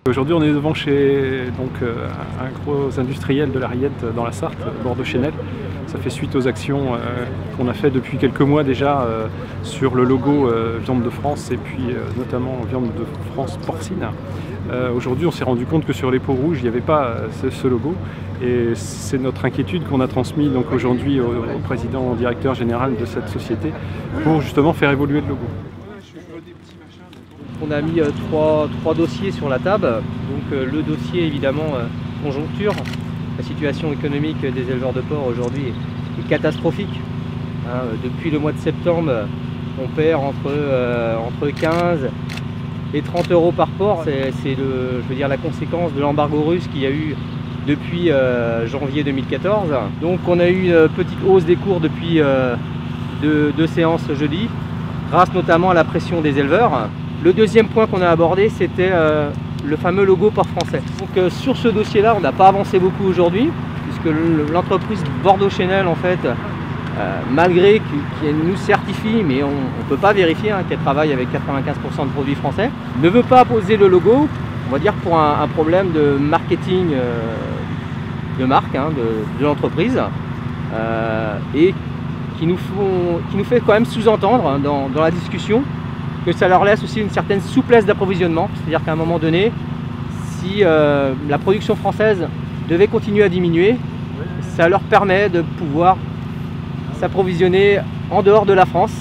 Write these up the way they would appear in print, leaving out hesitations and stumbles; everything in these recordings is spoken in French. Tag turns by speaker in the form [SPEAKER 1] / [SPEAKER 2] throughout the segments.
[SPEAKER 1] Aujourd'hui, on est devant chez un gros industriel de la Rillette dans la Sarthe, Bordeaux-Chenel. Ça fait suite aux actions qu'on a fait depuis quelques mois déjà sur le logo Viande de France et puis notamment Viande de France porcine. Aujourd'hui, on s'est rendu compte que sur les pots rouges, il n'y avait pas ce logo. Et c'est notre inquiétude qu'on a transmis donc aujourd'hui au président directeur général de cette société pour justement faire évoluer le logo.
[SPEAKER 2] On a mis trois dossiers sur la table. Donc le dossier évidemment conjoncture. La situation économique des éleveurs de porc aujourd'hui est catastrophique. Depuis le mois de septembre, on perd entre 15 et 30 euros par porc. C'est la conséquence de l'embargo russe qu'il y a eu depuis janvier 2014. Donc on a eu une petite hausse des cours depuis deux séances jeudi, grâce notamment à la pression des éleveurs. Le deuxième point qu'on a abordé, c'était le fameux logo porc français. Donc sur ce dossier-là, on n'a pas avancé beaucoup aujourd'hui, puisque l'entreprise Bordeaux-Chenel, en fait, malgré qu'elle nous certifie, mais on ne peut pas vérifier qu'elle travaille avec 95% de produits français, ne veut pas poser le logo, on va dire pour un problème de marketing de marque de l'entreprise, et qui nous fait quand même sous-entendre dans la discussion que ça leur laisse aussi une certaine souplesse d'approvisionnement, c'est-à-dire qu'à un moment donné, si la production française devait continuer à diminuer, ça leur permet de pouvoir s'approvisionner en dehors de la France.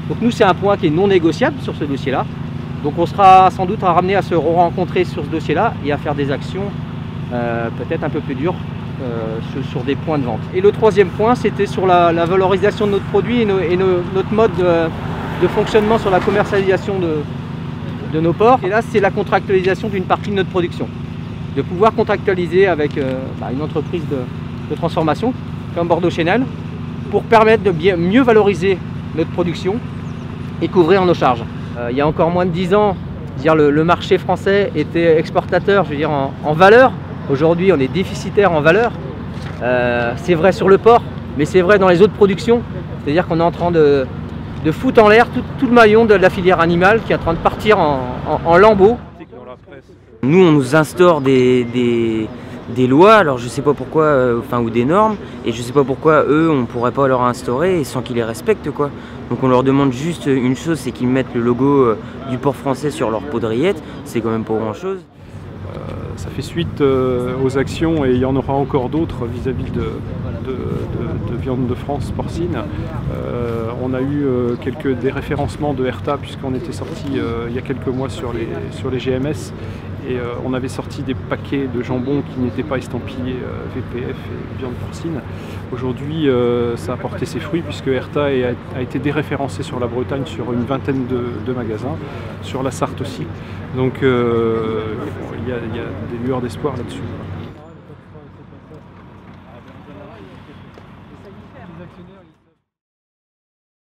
[SPEAKER 2] Donc nous, c'est un point qui est non négociable sur ce dossier-là. Donc on sera sans doute ramené à se rencontrer sur ce dossier-là et à faire des actions peut-être un peu plus dures sur des points de vente. Et le troisième point, c'était sur la valorisation de notre produit et notre mode de fonctionnement sur la commercialisation de nos porcs. Et là, c'est la contractualisation d'une partie de notre production. De pouvoir contractualiser avec une entreprise de transformation comme Bordeaux-Chenel pour permettre de mieux valoriser notre production et couvrir nos charges. Il y a encore moins de 10 ans, le marché français était exportateur en valeur. Aujourd'hui, on est déficitaire en valeur. C'est vrai sur le porc, mais c'est vrai dans les autres productions. C'est-à-dire qu'on est en train de foutre en l'air tout le maillon de la filière animale qui est en train de partir en lambeaux.
[SPEAKER 3] Nous, on nous instaure des lois, alors je sais pas pourquoi, ou des normes, et je sais pas pourquoi eux, on pourrait pas leur instaurer sans qu'ils les respectent, quoi. Donc on leur demande juste une chose, c'est qu'ils mettent le logo du porc français sur leur pot de rillette, c'est quand même pas grand chose.
[SPEAKER 1] Ça fait suite aux actions et il y en aura encore d'autres vis-à-vis de Viande de France porcine. On a eu quelques déréférencements de Herta puisqu'on était sorti il y a quelques mois sur les GMS et on avait sorti des paquets de jambon qui n'étaient pas estampillés VPF et viande porcine. Aujourd'hui, ça a porté ses fruits puisque Herta a été déréférencé sur la Bretagne sur une vingtaine de magasins, sur la Sarthe aussi. Donc il y a des lueurs d'espoir là-dessus.